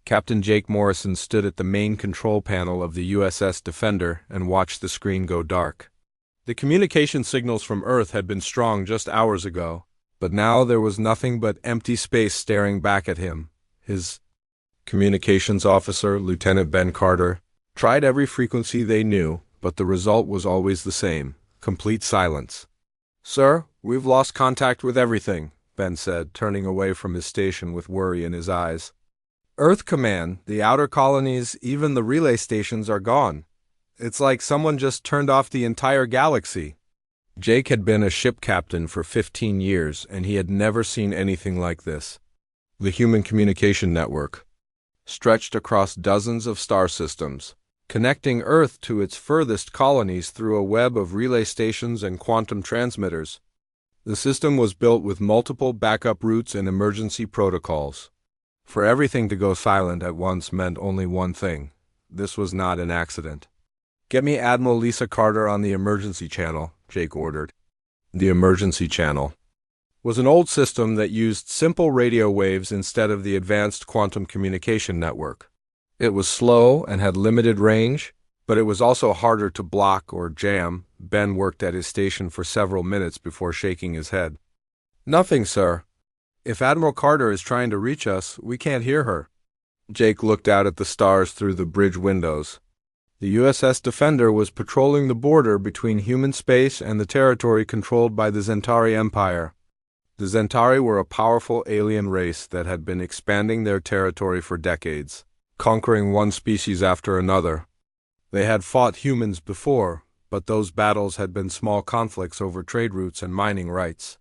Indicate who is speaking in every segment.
Speaker 1: Captain Jake Morrison stood at the main control panel of the USS Defender and watched the screen go dark. The communication signals from Earth had been strong just hours ago, but now there was nothing but empty space staring back at him. His communications officer, Lieutenant Ben Carter, tried every frequency they knew, but the result was always the same: complete silence. "Sir, we've lost contact with everything," Ben said, turning away from his station with worry in his eyes. "Earth Command, the outer colonies, even the relay stations are gone. It's like someone just turned off the entire galaxy." Jake had been a ship captain for 15 years, and he had never seen anything like this. The human communication network stretched across dozens of star systems, connecting Earth to its furthest colonies through a web of relay stations and quantum transmitters. The system was built with multiple backup routes and emergency protocols. For everything to go silent at once meant only one thing: this was not an accident. "Get me Admiral Lisa Carter on the emergency channel," Jake ordered. The emergency channel was an old system that used simple radio waves instead of the advanced quantum communication network. It was slow and had limited range, but it was also harder to block or jam. Ben worked at his station for several minutes before shaking his head. "Nothing, sir. If Admiral Carter is trying to reach us, we can't hear her." Jake looked out at the stars through the bridge windows. The USS Defender was patrolling the border between human space and the territory controlled by the Zentari Empire. The Zentari were a powerful alien race that had been expanding their territory for decades, conquering one species after another. They had fought humans before, but those battles had been small conflicts over trade routes and mining rights.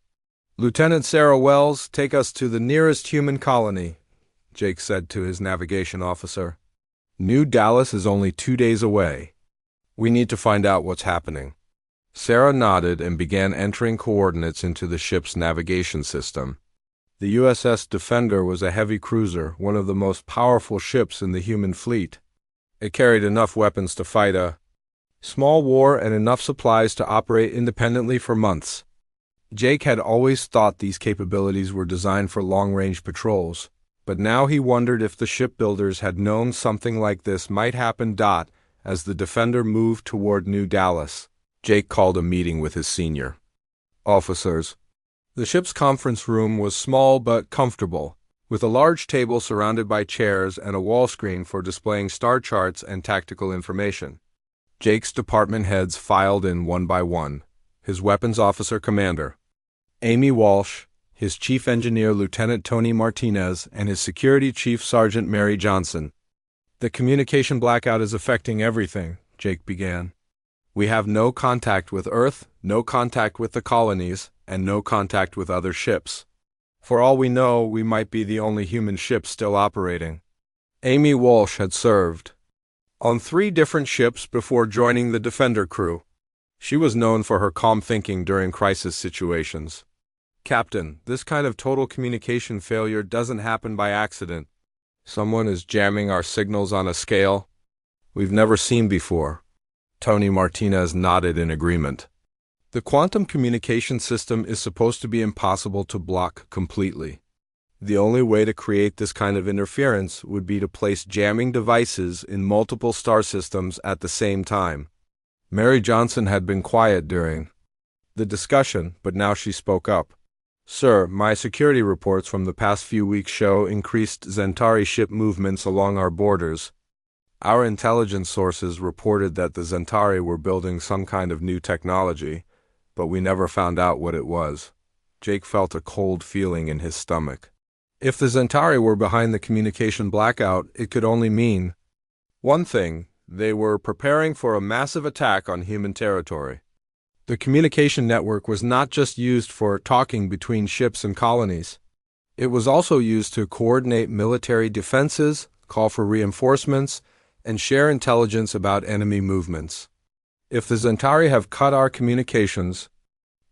Speaker 1: "Lieutenant Sarah Wells, take us to the nearest human colony," Jake said to his navigation officer. "New Dallas is only 2 days away. We need to find out what's happening." Sarah nodded and began entering coordinates into the ship's navigation system. The USS Defender was a heavy cruiser, one of the most powerful ships in the human fleet. It carried enough weapons to fight a small war and enough supplies to operate independently for months. Jake had always thought these capabilities were designed for long-range patrols, but now he wondered if the shipbuilders had known something like this might happen. As the Defender moved toward New Dallas, Jake called a meeting with his senior officers. The ship's conference room was small but comfortable, with a large table surrounded by chairs and a wall screen for displaying star charts and tactical information. Jake's department heads filed in one by one: his weapons officer commander, Amy Walsh, his chief engineer Lieutenant Tony Martinez, and his security chief Sergeant Mary Johnson. "The communication blackout is affecting everything," Jake began. "We have no contact with Earth, no contact with the colonies, and no contact with other ships. For all we know, we might be the only human ship still operating." Amy Walsh had served on 3 different ships before joining the Defender crew. She was known for her calm thinking during crisis situations. "Captain, this kind of total communication failure doesn't happen by accident. Someone is jamming our signals on a scale we've never seen before." Tony Martinez nodded in agreement. "The quantum communication system is supposed to be impossible to block completely. The only way to create this kind of interference would be to place jamming devices in multiple star systems at the same time." Mary Johnson had been quiet during the discussion, but now she spoke up. "Sir, my security reports from the past few weeks show increased Zentari ship movements along our borders. Our intelligence sources reported that the Zentari were building some kind of new technology, but we never found out what it was." Jake felt a cold feeling in his stomach. If the Zentari were behind the communication blackout, it could only mean one thing: they were preparing for a massive attack on human territory. The communication network was not just used for talking between ships and colonies. It was also used to coordinate military defenses, call for reinforcements, and share intelligence about enemy movements. If the Zentari have cut our communications,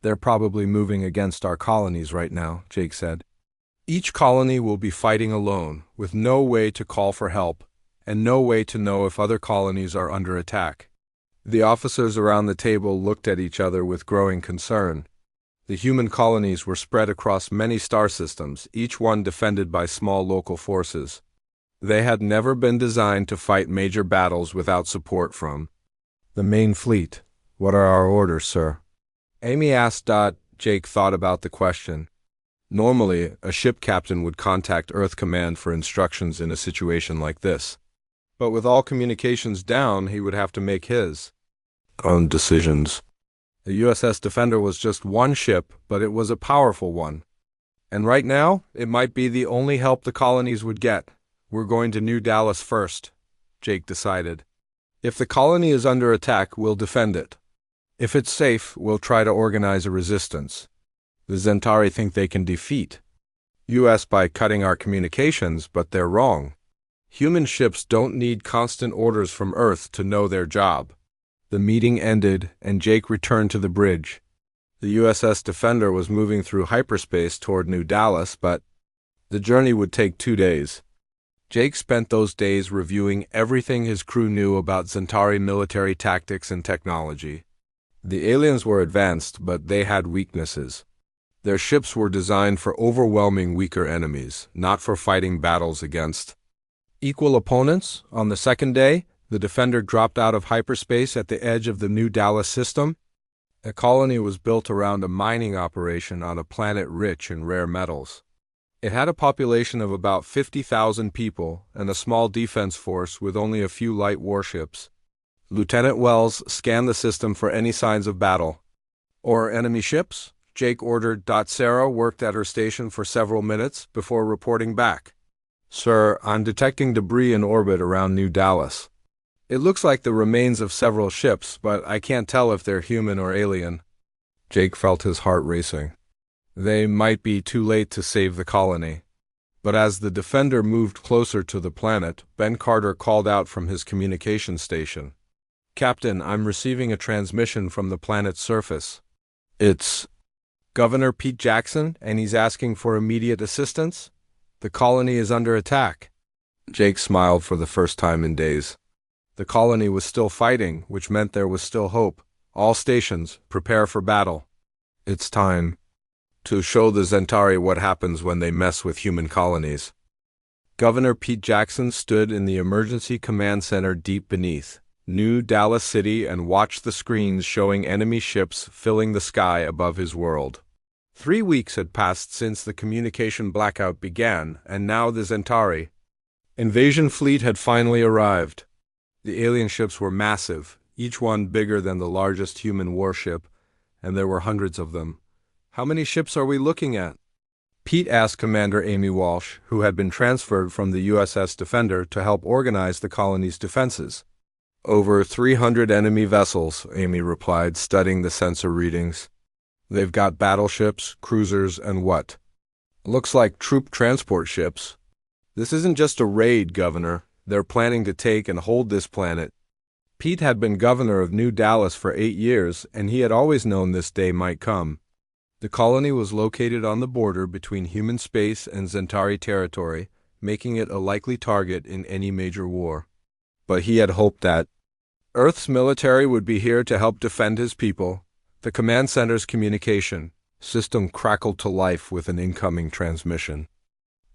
Speaker 1: they're probably moving against our colonies right now, Jake said. Each colony will be fighting alone, with no way to call for help, and no way to know if other colonies are under attack. The officers around the table looked at each other with growing concern. The human colonies were spread across many star systems, each one defended by small local forces. They had never been designed to fight major battles without support from the main fleet. What are our orders, sir? Amy asked. Jake thought about the question. Normally, a ship captain would contact Earth Command for instructions in a situation like this. But with all communications down, he would have to make his own decisions. The USS Defender was just one ship, but it was a powerful one. And right now, it might be the only help the colonies would get. We're going to New Dallas first, Jake decided. If the colony is under attack, we'll defend it. If it's safe, we'll try to organize a resistance. The Zentari think they can defeat US by cutting our communications, but they're wrong. Human ships don't need constant orders from Earth to know their job. The meeting ended, and Jake returned to the bridge. The USS Defender was moving through hyperspace toward New Dallas, but the journey would take 2 days. Jake spent those days reviewing everything his crew knew about Zentari military tactics and technology. The aliens were advanced, but they had weaknesses. Their ships were designed for overwhelming weaker enemies, not for fighting battles against equal opponents. On the second day, the Defender dropped out of hyperspace at the edge of the New Dallas system. A colony was built around a mining operation on a planet rich in rare metals. It had a population of about 50,000 people and a small defense force with only a few light warships. Lieutenant Wells scanned the system for any signs of battle or enemy ships. Jake ordered. Sarah worked at her station for several minutes before reporting back. Sir, I'm detecting debris in orbit around New Dallas. It looks like the remains of several ships, but I can't tell if they're human or alien. Jake felt his heart racing. They might be too late to save the colony. But as the Defender moved closer to the planet, Ben Carter called out from his communication station. Captain, I'm receiving a transmission from the planet's surface. It's Governor Pete Jackson, and he's asking for immediate assistance. The colony is under attack. Jake smiled for the first time in days. The colony was still fighting, which meant there was still hope. All stations, prepare for battle. It's time to show the Zentari what happens when they mess with human colonies. Governor Pete Jackson stood in the emergency command center deep beneath New Dallas City and watched the screens showing enemy ships filling the sky above his world. 3 weeks had passed since the communication blackout began, and now the Zentari invasion fleet had finally arrived. The alien ships were massive, each one bigger than the largest human warship, and there were hundreds of them. How many ships are we looking at? Pete asked Commander Amy Walsh, who had been transferred from the USS Defender to help organize the colony's defenses. Over 300 enemy vessels, Amy replied, studying the sensor readings. They've got battleships, cruisers, and what? Looks like troop transport ships. This isn't just a raid, Governor. They're planning to take and hold this planet. Pete had been governor of New Dallas for 8 years, and he had always known this day might come. The colony was located on the border between human space and Zentari territory, making it a likely target in any major war. But he had hoped that Earth's military would be here to help defend his people. The command center's communication system crackled to life with an incoming transmission.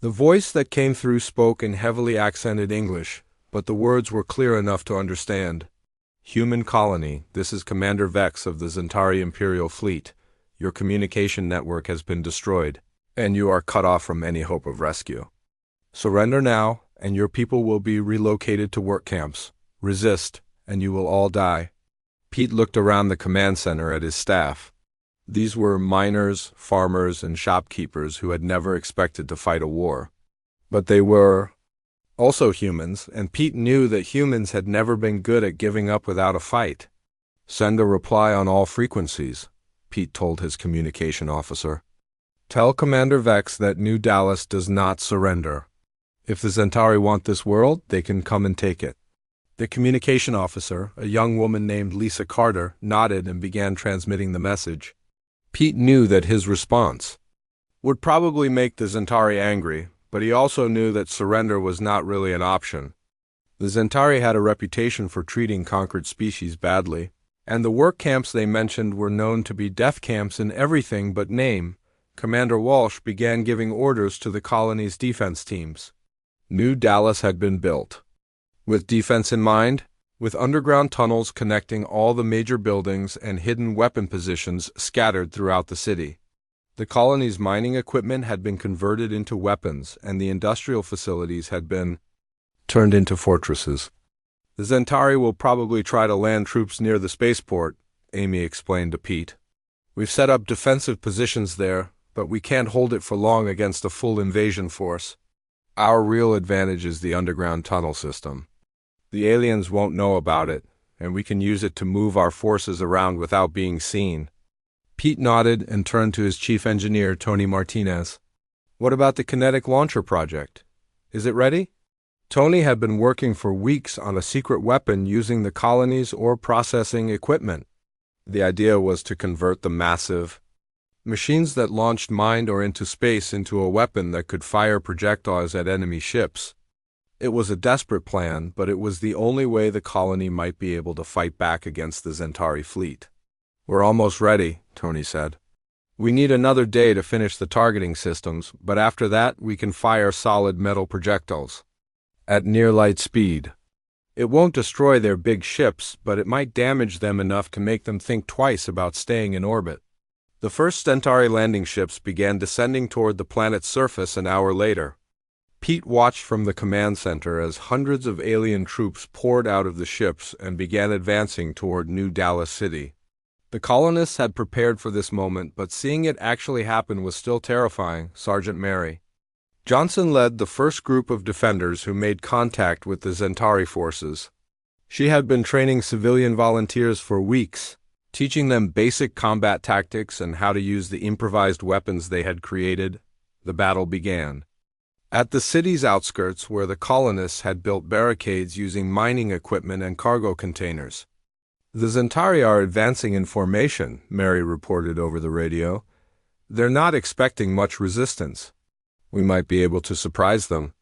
Speaker 1: The voice that came through spoke in heavily accented English, but the words were clear enough to understand. Human colony, this is Commander Vex of the Zentari Imperial Fleet. Your communication network has been destroyed, and you are cut off from any hope of rescue. Surrender now, and your people will be relocated to work camps. Resist, and you will all die. Pete looked around the command center at his staff. These were miners, farmers, and shopkeepers who had never expected to fight a war. But they were also humans, and Pete knew that humans had never been good at giving up without a fight. Send a reply on all frequencies, Pete told his communication officer. Tell Commander Vex that New Dallas does not surrender. If the Zentari want this world, they can come and take it. The communication officer, a young woman named Lisa Carter, nodded and began transmitting the message. Pete knew that his response would probably make the Zentari angry, but he also knew that surrender was not really an option. The Zentari had a reputation for treating conquered species badly, and the work camps they mentioned were known to be death camps in everything but name. Commander Walsh began giving orders to the colony's defense teams. New Dallas had been built. With defense in mind, with underground tunnels connecting all the major buildings and hidden weapon positions scattered throughout the city. The colony's mining equipment had been converted into weapons, and the industrial facilities had been turned into fortresses. The Centauri will probably try to land troops near the spaceport, Amy explained to Pete. We've set up defensive positions there, but we can't hold it for long against a full invasion force. Our real advantage is the underground tunnel system. The aliens won't know about it, and we can use it to move our forces around without being seen. Pete nodded and turned to his chief engineer, Tony Martinez. What about the kinetic launcher project? Is it ready? Tony had been working for weeks on a secret weapon using the colony's ore processing equipment. The idea was to convert the massive machines that launched mined ore into space into a weapon that could fire projectiles at enemy ships. It was a desperate plan, but it was the only way the colony might be able to fight back against the Centauri fleet. We're almost ready, Tony said. We need another day to finish the targeting systems, but after that we can fire solid metal projectiles at near light speed. It won't destroy their big ships, but it might damage them enough to make them think twice about staying in orbit. The first Centauri landing ships began descending toward the planet's surface an hour later. Pete watched from the command center as hundreds of alien troops poured out of the ships and began advancing toward New Dallas City. The colonists had prepared for this moment, but seeing it actually happen was still terrifying, Sergeant Mary Johnson led the first group of defenders who made contact with the Centauri forces. She had been training civilian volunteers for weeks, teaching them basic combat tactics and how to use the improvised weapons they had created. The battle began. At the city's outskirts, where the colonists had built barricades using mining equipment and cargo containers. The Centauri are advancing in formation, Mary reported over the radio. They're not expecting much resistance. We might be able to surprise them.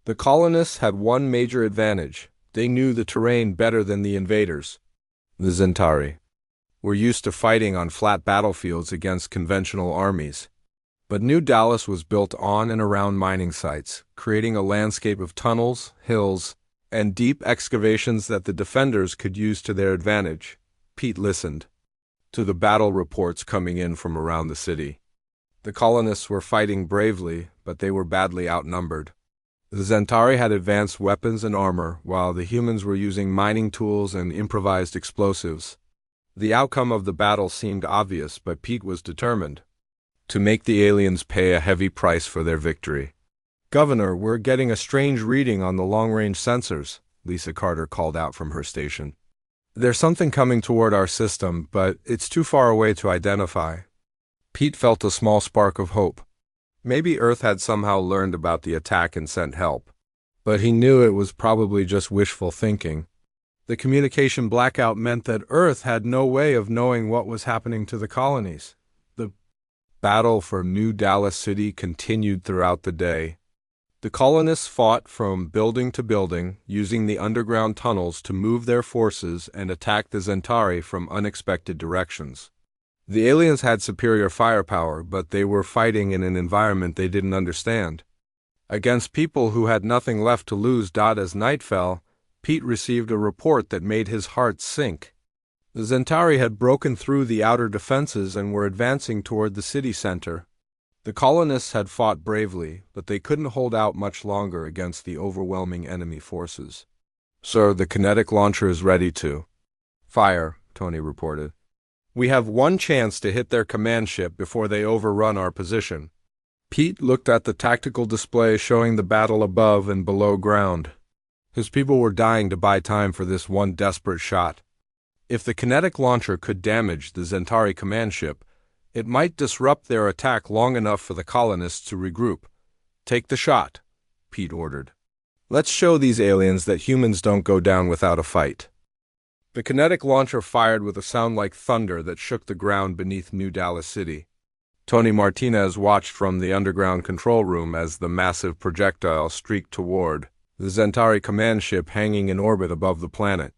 Speaker 1: The colonists had one major advantage. They knew the terrain better than the invaders. The Centauri were used to fighting on flat battlefields against conventional armies. But New Dallas was built on and around mining sites, creating a landscape of tunnels, hills, and deep excavations that the defenders could use to their advantage. Pete listened to the battle reports coming in from around the city. The colonists were fighting bravely, but they were badly outnumbered. The Centauri had advanced weapons and armor, while the humans were using mining tools and improvised explosives. The outcome of the battle seemed obvious, but Pete was determined to make the aliens pay a heavy price for their victory. Governor, we're getting a strange reading on the long-range sensors, Lisa Carter called out from her station. There's something coming toward our system, but it's too far away to identify. Pete felt a small spark of hope. Maybe Earth had somehow learned about the attack and sent help. But he knew it was probably just wishful thinking. The communication blackout meant that Earth had no way of knowing what was happening to the colonies. The battle for New Dallas City continued throughout the day. The colonists fought from building to building, using the underground tunnels to move their forces and attack the Centauri from unexpected directions. The aliens had superior firepower, but they were fighting in an environment they didn't understand. Against people who had nothing left to lose. As night fell, Pete received a report that made his heart sink. The Centauri had broken through the outer defenses and were advancing toward the city center. The colonists had fought bravely, but they couldn't hold out much longer against the overwhelming enemy forces. Sir, the kinetic launcher is ready to fire, Tony reported. We have one chance to hit their command ship before they overrun our position. Pete looked at the tactical display showing the battle above and below ground. His people were dying to buy time for this one desperate shot. If the kinetic launcher could damage the Centauri command ship, it might disrupt their attack long enough for the colonists to regroup. Take the shot, Pete ordered. Let's show these aliens that humans don't go down without a fight. The kinetic launcher fired with a sound like thunder that shook the ground beneath New Dallas City. Tony Martinez watched from the underground control room as the massive projectile streaked toward the Centauri command ship hanging in orbit above the planet.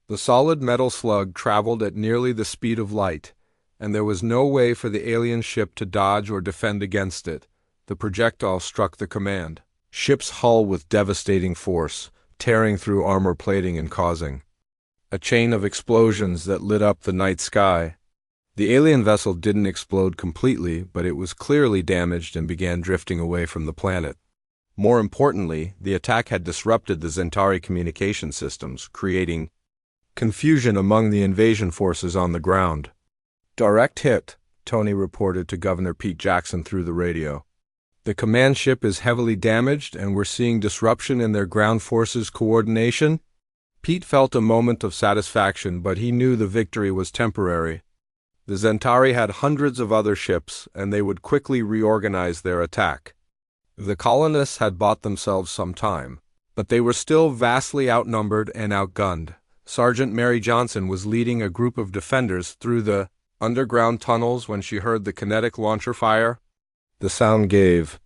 Speaker 1: The solid metal slug traveled at nearly the speed of light, and there was no way for the alien ship to dodge or defend against it. The projectile struck the command ship's hull with devastating force, tearing through armor plating and causing a chain of explosions that lit up the night sky. The alien vessel didn't explode completely, but it was clearly damaged and began drifting away from the planet. More importantly, the attack had disrupted the Zentari communication systems, creating confusion among the invasion forces on the ground. "Direct hit," Tony reported to Governor Pete Jackson through the radio. "The command ship is heavily damaged, and we're seeing disruption in their ground forces coordination." Pete felt a moment of satisfaction, but he knew the victory was temporary. The Zentari had hundreds of other ships, and they would quickly reorganize their attack. The colonists had bought themselves some time, but they were still vastly outnumbered and outgunned. Sergeant Mary Johnson was leading a group of defenders through the underground tunnels when she heard the kinetic launcher fire. The sound gave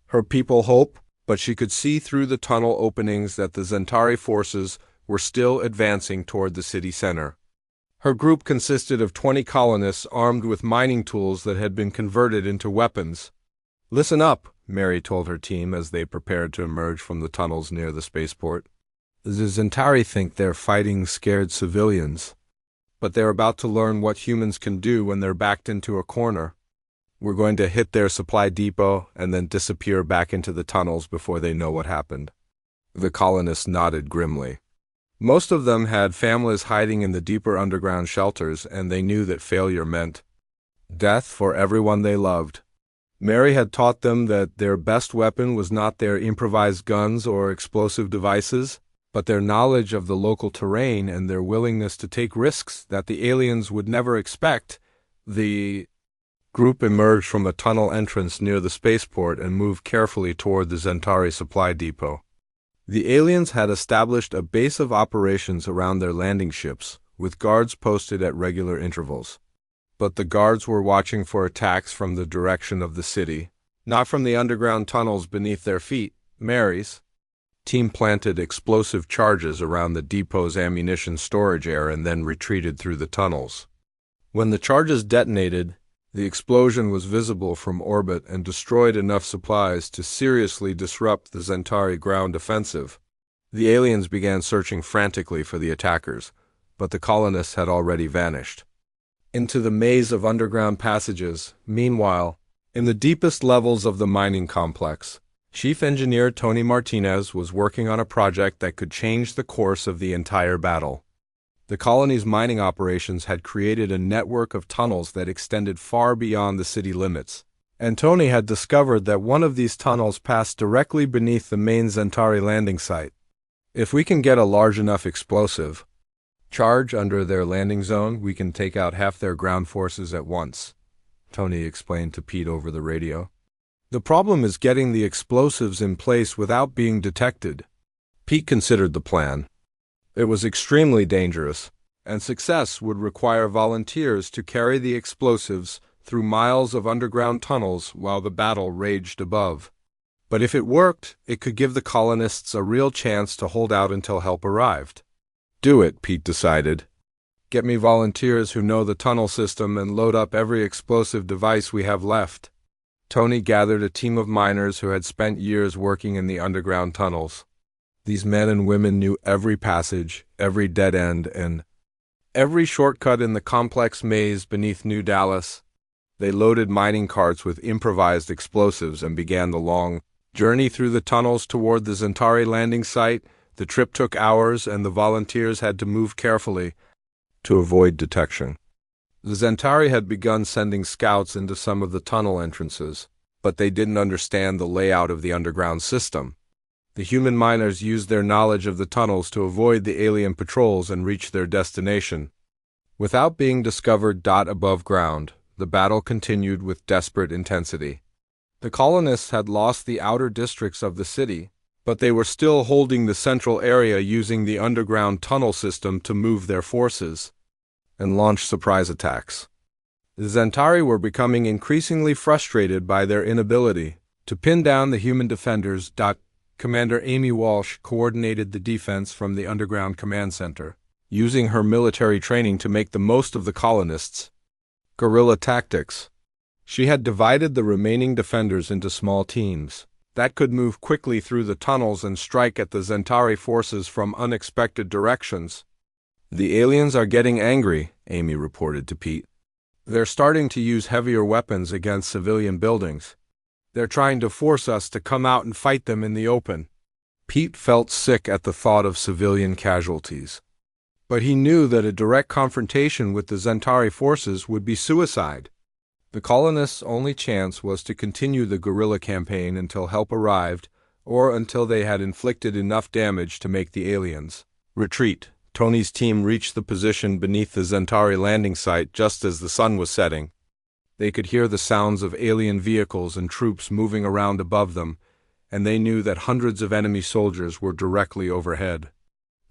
Speaker 1: her people hope, but she could see through the tunnel openings that the Zentari forces were still advancing toward the city center. Her group consisted of 20 colonists armed with mining tools that had been converted into weapons. "Listen up," Mary told her team as they prepared to emerge from the tunnels near the spaceport. "The Zentari think they're fighting scared civilians, but they're about to learn what humans can do when they're backed into a corner. We're going to hit their supply depot and then disappear back into the tunnels before they know what happened." The colonists nodded grimly. Most of them had families hiding in the deeper underground shelters, and they knew that failure meant death for everyone they loved. Mary had taught them that their best weapon was not their improvised guns or explosive devices, but their knowledge of the local terrain and their willingness to take risks that the aliens would never expect. The group emerged from a tunnel entrance near the spaceport and moved carefully toward the Zentari supply depot. The aliens had established a base of operations around their landing ships, with guards posted at regular intervals. But the guards were watching for attacks from the direction of the city, not from the underground tunnels beneath their feet. Mary's team planted explosive charges around the depot's ammunition storage area and then retreated through the tunnels. When the charges detonated, the explosion was visible from orbit and destroyed enough supplies to seriously disrupt the Zentari ground offensive. The aliens began searching frantically for the attackers, but the colonists had already vanished into the maze of underground passages. Meanwhile, in the deepest levels of the mining complex, Chief Engineer Tony Martinez was working on a project that could change the course of the entire battle. The colony's mining operations had created a network of tunnels that extended far beyond the city limits, and Tony had discovered that one of these tunnels passed directly beneath the main Zentari landing site. "If we can get a large enough explosive charge under their landing zone, we can take out half their ground forces at once," Tony explained to Pete over the radio. "The problem is getting the explosives in place without being detected." Pete considered the plan. It was extremely dangerous, and success would require volunteers to carry the explosives through miles of underground tunnels while the battle raged above. But if it worked, it could give the colonists a real chance to hold out until help arrived. "Do it," Pete decided. "Get me volunteers who know the tunnel system and load up every explosive device we have left." Tony gathered a team of miners who had spent years working in the underground tunnels. These men and women knew every passage, every dead end, and every shortcut in the complex maze beneath New Dallas. They loaded mining carts with improvised explosives and began the long journey through the tunnels toward the Zentari landing site. The trip took hours, and the volunteers had to move carefully to avoid detection. The Zentari had begun sending scouts into some of the tunnel entrances, but they didn't understand the layout of the underground system. The human miners used their knowledge of the tunnels to avoid the alien patrols and reach their destination. Without being discovered above ground, the battle continued with desperate intensity. The colonists had lost the outer districts of the city, but they were still holding the central area using the underground tunnel system to move their forces and launch surprise attacks. The Zentari were becoming increasingly frustrated by their inability to pin down the human defenders. Commander Amy Walsh coordinated the defense from the underground command center, using her military training to make the most of the colonists' guerrilla tactics. She had divided the remaining defenders into small teams, That could move quickly through the tunnels and strike at the Zentari forces from unexpected directions. "The aliens are getting angry," Amy reported to Pete. "They're starting to use heavier weapons against civilian buildings. They're trying to force us to come out and fight them in the open." Pete felt sick at the thought of civilian casualties. But he knew that a direct confrontation with the Zentari forces would be suicide. The colonists' only chance was to continue the guerrilla campaign until help arrived, or until they had inflicted enough damage to make the aliens retreat. Tony's team reached the position beneath the Zentari landing site just as the sun was setting. They could hear the sounds of alien vehicles and troops moving around above them, and they knew that hundreds of enemy soldiers were directly overhead.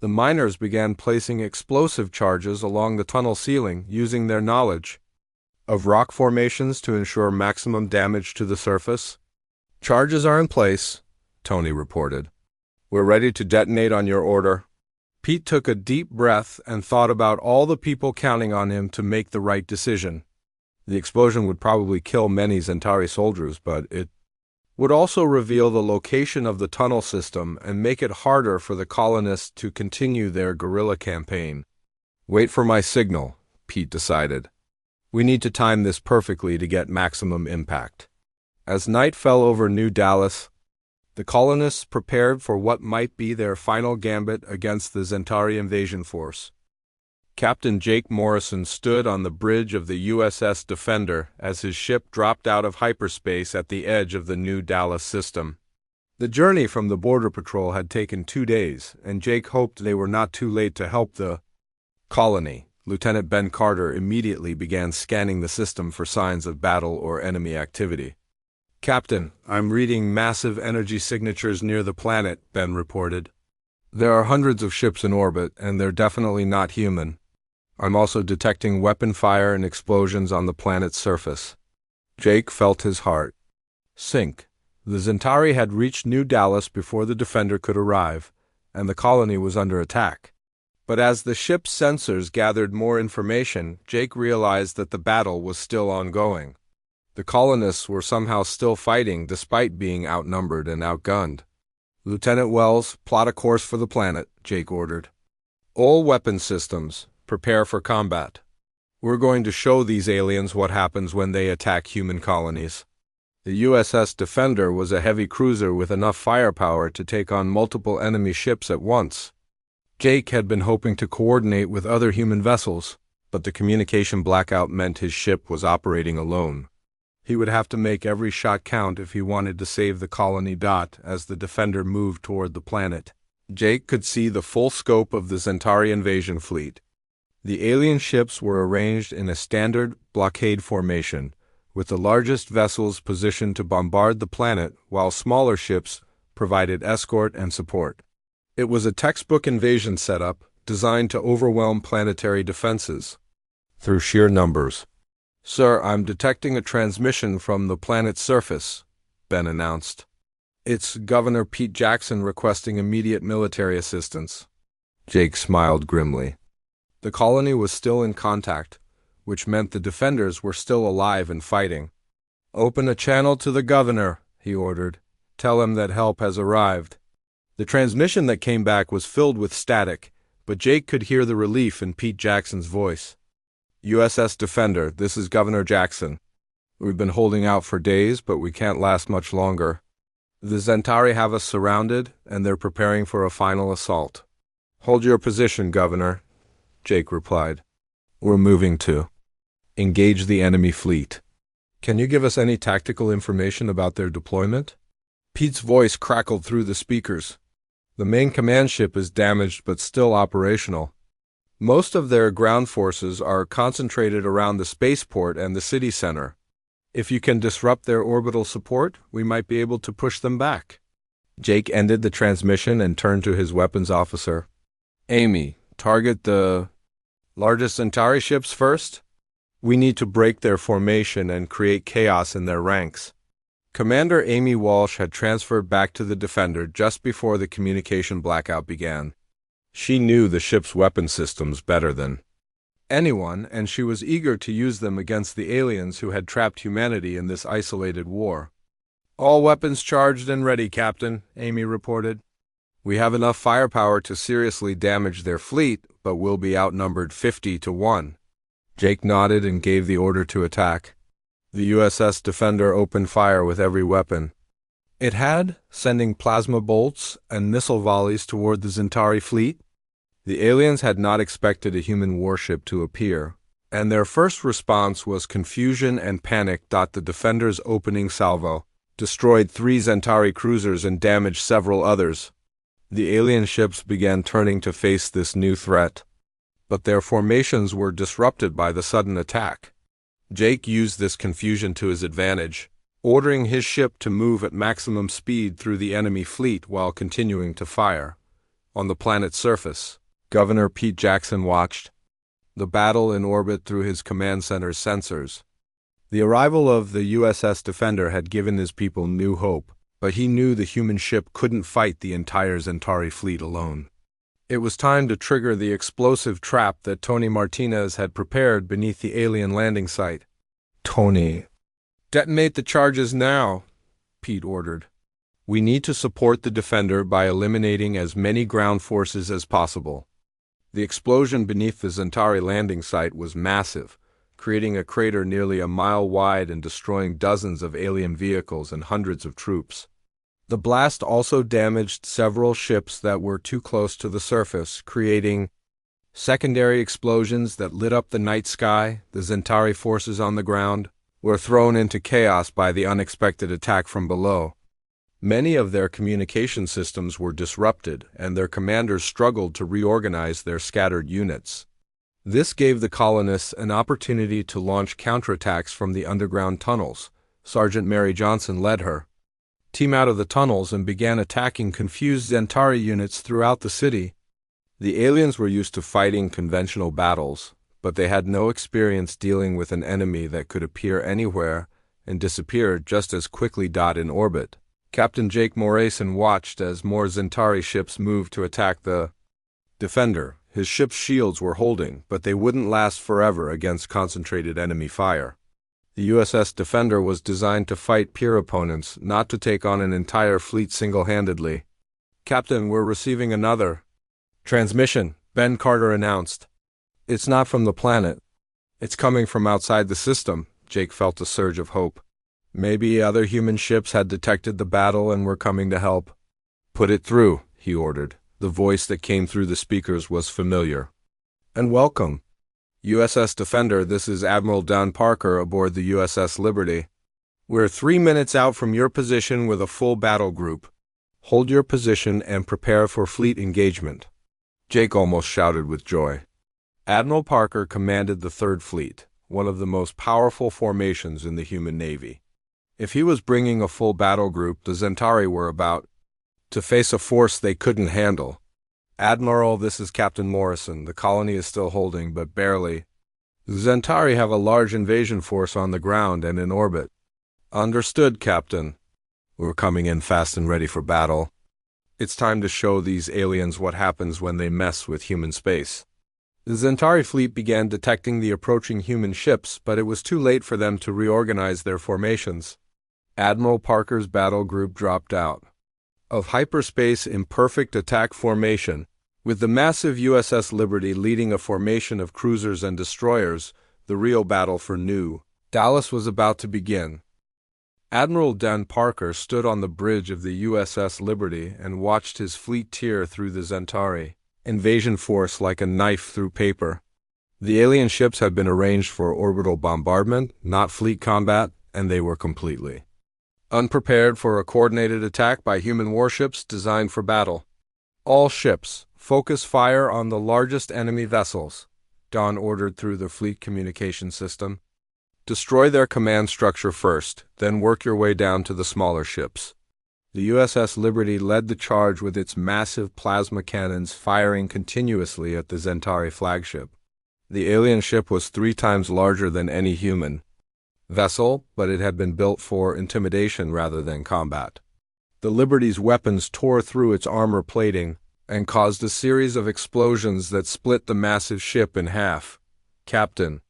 Speaker 1: The miners began placing explosive charges along the tunnel ceiling, using their knowledge of rock formations to ensure maximum damage to the surface. "Charges are in place," Tony reported. "We're ready to detonate on your order." Pete took a deep breath and thought about all the people counting on him to make the right decision. The explosion would probably kill many Zentari soldiers, but it would also reveal the location of the tunnel system and make it harder for the colonists to continue their guerrilla campaign. "Wait for my signal," Pete decided. "We need to time this perfectly to get maximum impact." As night fell over New Dallas, the colonists prepared for what might be their final gambit against the Zentari invasion force. Captain Jake Morrison stood on the bridge of the USS Defender as his ship dropped out of hyperspace at the edge of the New Dallas system. The journey from the Border Patrol had taken 2 days, and Jake hoped they were not too late to help the colony. Lieutenant Ben Carter immediately began scanning the system for signs of battle or enemy activity. "Captain, I'm reading massive energy signatures near the planet," Ben reported. "There are hundreds of ships in orbit, and they're definitely not human. I'm also detecting weapon fire and explosions on the planet's surface." Jake felt his heart sink. The Zentari had reached New Dallas before the Defender could arrive, and the colony was under attack. But as the ship's sensors gathered more information, Jake realized that the battle was still ongoing. The colonists were somehow still fighting despite being outnumbered and outgunned. "Lieutenant Wells, plot a course for the planet," Jake ordered. "All weapon systems, prepare for combat. We're going to show these aliens what happens when they attack human colonies." The USS Defender was a heavy cruiser with enough firepower to take on multiple enemy ships at once. Jake had been hoping to coordinate with other human vessels, but the communication blackout meant his ship was operating alone. He would have to make every shot count if he wanted to save the colony. As the Defender moved toward the planet, Jake could see the full scope of the Zentari invasion fleet. The alien ships were arranged in a standard blockade formation, with the largest vessels positioned to bombard the planet while smaller ships provided escort and support. It was a textbook invasion setup designed to overwhelm planetary defenses through sheer numbers. "Sir, I'm detecting a transmission from the planet's surface," Ben announced. "It's Governor Pete Jackson requesting immediate military assistance." Jake smiled grimly. The colony was still in contact, which meant the Defenders were still alive and fighting. "Open a channel to the Governor," he ordered. "Tell him that help has arrived." The transmission that came back was filled with static, but Jake could hear the relief in Pete Jackson's voice. "USS Defender, this is Governor Jackson. We've been holding out for days, but we can't last much longer. The Zentari have us surrounded, and they're preparing for a final assault." "Hold your position, Governor," Jake replied. "We're moving to engage the enemy fleet." "Can you give us any tactical information about their deployment?" Pete's voice crackled through the speakers. "The main command ship is damaged but still operational. Most of their ground forces are concentrated around the spaceport and the city center. If you can disrupt their orbital support, we might be able to push them back." Jake ended the transmission and turned to his weapons officer. "Amy, target the largest Centauri ships first. We need to break their formation and create chaos in their ranks." Commander Amy Walsh had transferred back to the Defender just before the communication blackout began. She knew the ship's weapon systems better than anyone, and she was eager to use them against the aliens who had trapped humanity in this isolated war. All weapons charged and ready, Captain, Amy reported. We have enough firepower to seriously damage their fleet, but we'll be outnumbered 50-1. Jake nodded and gave the order to attack. The USS Defender opened fire with every weapon it had, sending plasma bolts and missile volleys toward the Zentari fleet. The aliens had not expected a human warship to appear, and their first response was confusion and panic. The Defender's opening salvo destroyed 3 Zentari cruisers and damaged several others. The alien ships began turning to face this new threat, but their formations were disrupted by the sudden attack. Jake used this confusion to his advantage, ordering his ship to move at maximum speed through the enemy fleet while continuing to fire. On the planet's surface, Governor Pete Jackson watched the battle in orbit through his command center's sensors. The arrival of the USS Defender had given his people new hope, but he knew the human ship couldn't fight the entire Zentari fleet alone. It was time to trigger the explosive trap that Tony Martinez had prepared beneath the alien landing site. Tony, detonate the charges now, Pete ordered. We need to support the Defender by eliminating as many ground forces as possible. The explosion beneath the Zentari landing site was massive, creating a crater nearly a mile wide and destroying dozens of alien vehicles and hundreds of troops. The blast also damaged several ships that were too close to the surface, creating secondary explosions that lit up the night sky. The Zentari forces on the ground were thrown into chaos by the unexpected attack from below. Many of their communication systems were disrupted, and their commanders struggled to reorganize their scattered units. This gave the colonists an opportunity to launch counterattacks from the underground tunnels. Sergeant Mary Johnson led her team out of the tunnels and began attacking confused Zentari units throughout the city. The aliens were used to fighting conventional battles, but they had no experience dealing with an enemy that could appear anywhere and disappear just as quickly. In orbit, Captain Jake Morason watched as more Zentari ships moved to attack the Defender. His ship's shields were holding, but they wouldn't last forever against concentrated enemy fire. The USS Defender was designed to fight peer opponents, not to take on an entire fleet single-handedly. Captain, we're receiving another transmission, Ben Carter announced. It's not from the planet. It's coming from outside the system. Jake felt a surge of hope. Maybe other human ships had detected the battle and were coming to help. Put it through, he ordered. The voice that came through the speakers was familiar. And welcome. USS Defender, this is Admiral Dan Parker aboard the USS Liberty. We're 3 minutes out from your position with a full battle group. Hold your position and prepare for fleet engagement. Jake almost shouted with joy. Admiral Parker commanded the Third Fleet, one of the most powerful formations in the human navy. If he was bringing a full battle group, the Zentari were about to face a force they couldn't handle. Admiral, this is Captain Morrison. The colony is still holding, but barely. The Zentari have a large invasion force on the ground and in orbit. Understood, Captain. We're coming in fast and ready for battle. It's time to show these aliens what happens when they mess with human space. The Zentari fleet began detecting the approaching human ships, but it was too late for them to reorganize their formations. Admiral Parker's battle group dropped out of hyperspace in perfect attack formation, with the massive USS Liberty leading a formation of cruisers and destroyers. The real battle for New Dallas was about to begin. Admiral Dan Parker stood on the bridge of the USS Liberty and watched his fleet tear through the Zentari invasion force like a knife through paper. The alien ships had been arranged for orbital bombardment, not fleet combat, and they were completely unprepared for a coordinated attack by human warships designed for battle. All ships, focus fire on the largest enemy vessels, Dawn ordered through the fleet communication system. Destroy their command structure first, then work your way down to the smaller ships. The USS Liberty led the charge with its massive plasma cannons firing continuously at the Zentari flagship. The alien ship was 3 times larger than any human vessel, but it had been built for intimidation rather than combat. The Liberty's weapons tore through its armor plating and caused a series of explosions that split the massive ship in half. Captain,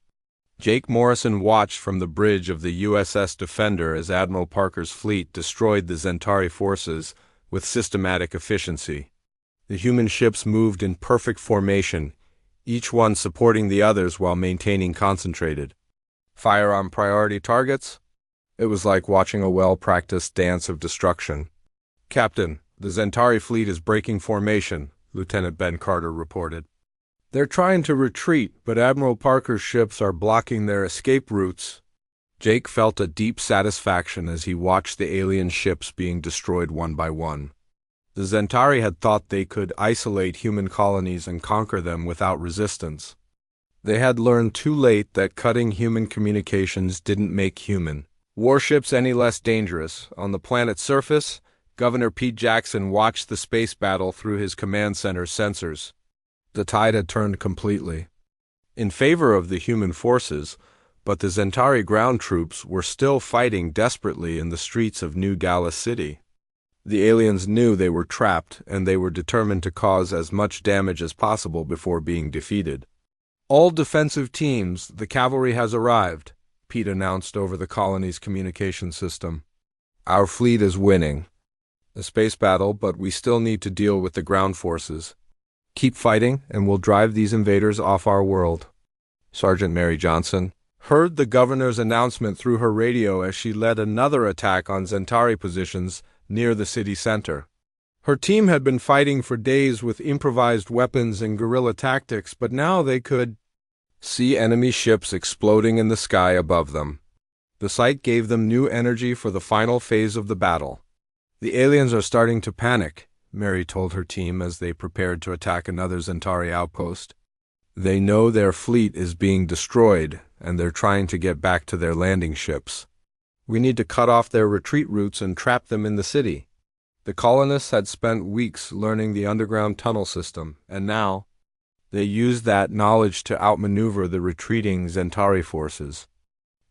Speaker 1: Jake Morrison watched from the bridge of the USS Defender as Admiral Parker's fleet destroyed the Zentari forces with systematic efficiency. The human ships moved in perfect formation, each one supporting the others while maintaining concentrated fire on priority targets. It was like watching a well-practiced dance of destruction. "Captain, the Zentari fleet is breaking formation," Lieutenant Ben Carter reported. "They're trying to retreat, but Admiral Parker's ships are blocking their escape routes." Jake felt a deep satisfaction as he watched the alien ships being destroyed one by one. The Zentari had thought they could isolate human colonies and conquer them without resistance. They had learned too late that cutting human communications didn't make human warships any less dangerous. On the planet's surface, Governor Pete Jackson watched the space battle through his command center's sensors. The tide had turned completely in favor of the human forces, but the Zentari ground troops were still fighting desperately in the streets of New Gallus City. The aliens knew they were trapped, and they were determined to cause as much damage as possible before being defeated. "All defensive teams, the cavalry has arrived," Pete announced over the colony's communication system. "Our fleet is winning a space battle, but we still need to deal with the ground forces. Keep fighting, and we'll drive these invaders off our world." Sergeant Mary Johnson heard the governor's announcement through her radio as she led another attack on Zentari positions near the city center. Her team had been fighting for days with improvised weapons and guerrilla tactics, but now they could see enemy ships exploding in the sky above them. The sight gave them new energy for the final phase of the battle. "The aliens are starting to panic," Mary told her team as they prepared to attack another Zentari outpost. "They know their fleet is being destroyed, and they're trying to get back to their landing ships. We need to cut off their retreat routes and trap them in the city." The colonists had spent weeks learning the underground tunnel system, and now they used that knowledge to outmaneuver the retreating Zentari forces.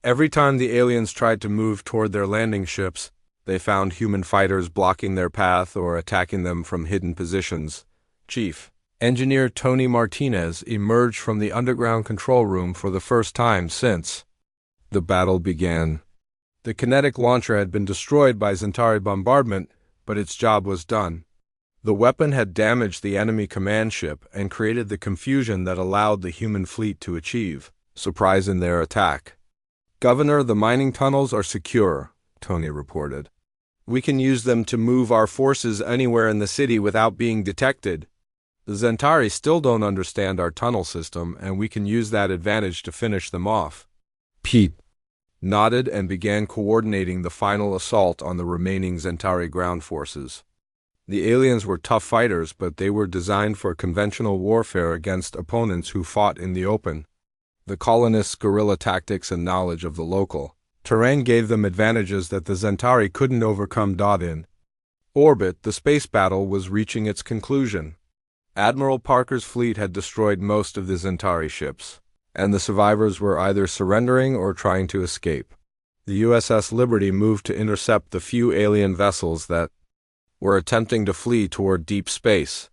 Speaker 1: Every time the aliens tried to move toward their landing ships, they found human fighters blocking their path or attacking them from hidden positions. Chief Engineer Tony Martinez emerged from the underground control room for the first time since the battle began. The kinetic launcher had been destroyed by Zentari bombardment, but its job was done. The weapon had damaged the enemy command ship and created the confusion that allowed the human fleet to achieve surprise in their attack. "Governor, the mining tunnels are secure," Tony reported. "We can use them to move our forces anywhere in the city without being detected. The Zentari still don't understand our tunnel system, and we can use that advantage to finish them off." Pete nodded and began coordinating the final assault on the remaining Zentari ground forces. The aliens were tough fighters, but they were designed for conventional warfare against opponents who fought in the open. The colonists' guerrilla tactics and knowledge of the local terrain gave them advantages that the Zentari couldn't overcome. In orbit, the space battle was reaching its conclusion. Admiral Parker's fleet had destroyed most of the Zentari ships, and the survivors were either surrendering or trying to escape. The USS Liberty moved to intercept the few alien vessels that were attempting to flee toward deep space.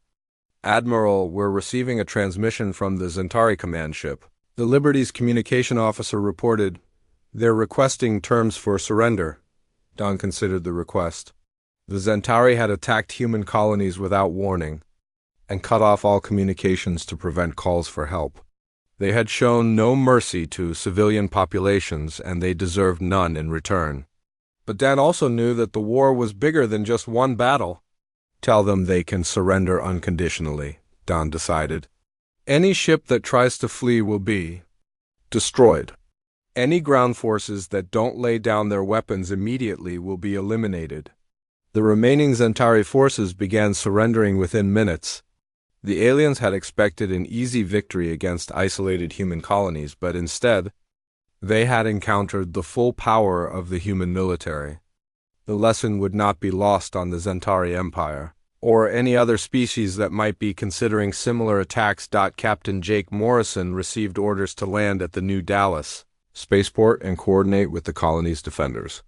Speaker 1: "Admiral, we're receiving a transmission from the Zentari command ship," the Liberty's communication officer reported. "They're requesting terms for surrender." Don considered the request. The Zentari had attacked human colonies without warning and cut off all communications to prevent calls for help. They had shown no mercy to civilian populations, and they deserved none in return. But Dan also knew that the war was bigger than just one battle. "Tell them they can surrender unconditionally," Don decided. "Any ship that tries to flee will be destroyed. Any ground forces that don't lay down their weapons immediately will be eliminated." The remaining Zentari forces began surrendering within minutes. The aliens had expected an easy victory against isolated human colonies, but instead, they had encountered the full power of the human military. The lesson would not be lost on the Zentari Empire, or any other species that might be considering similar attacks. Captain Jake Morrison received orders to land at the New Dallas spaceport and coordinate with the colony's defenders.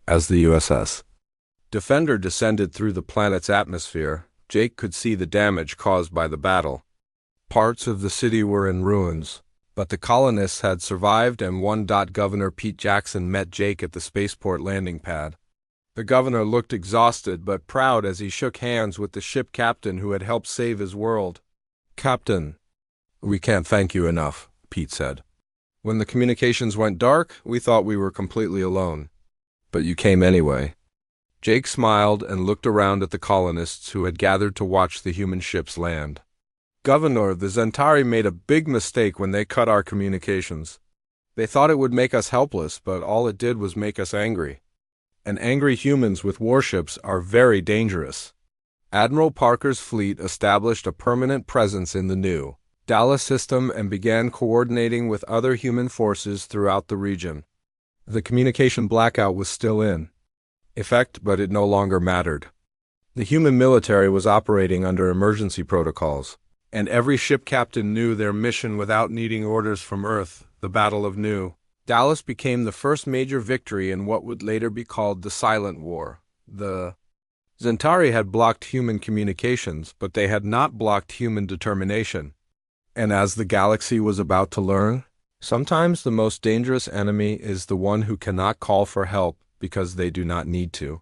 Speaker 1: As the USS Defender descended through the planet's atmosphere, Jake could see the damage caused by the battle. Parts of the city were in ruins, But the colonists had survived, and Governor Pete Jackson met Jake at the spaceport landing pad. The governor looked exhausted but proud as he shook hands with the ship captain who had helped save his world. "Captain, we can't thank you enough," Pete said. "When the communications went dark, we thought we were completely alone. But you came anyway." Jake smiled and looked around at the colonists who had gathered to watch the human ships land. "Governor, the Zentari made a big mistake when they cut our communications. They thought it would make us helpless, but all it did was make us angry. And angry humans with warships are very dangerous." Admiral Parker's fleet established a permanent presence in the new Dallas system and began coordinating with other human forces throughout the region. The communication blackout was still in effect, but it no longer mattered. The human military was operating under emergency protocols, and every ship captain knew their mission without needing orders from Earth. The Battle of New Dallas became the first major victory in what would later be called the Silent War. The Zentari had blocked human communications, but they had not blocked human determination. And as the galaxy was about to learn, sometimes the most dangerous enemy is the one who cannot call for help because they do not need to.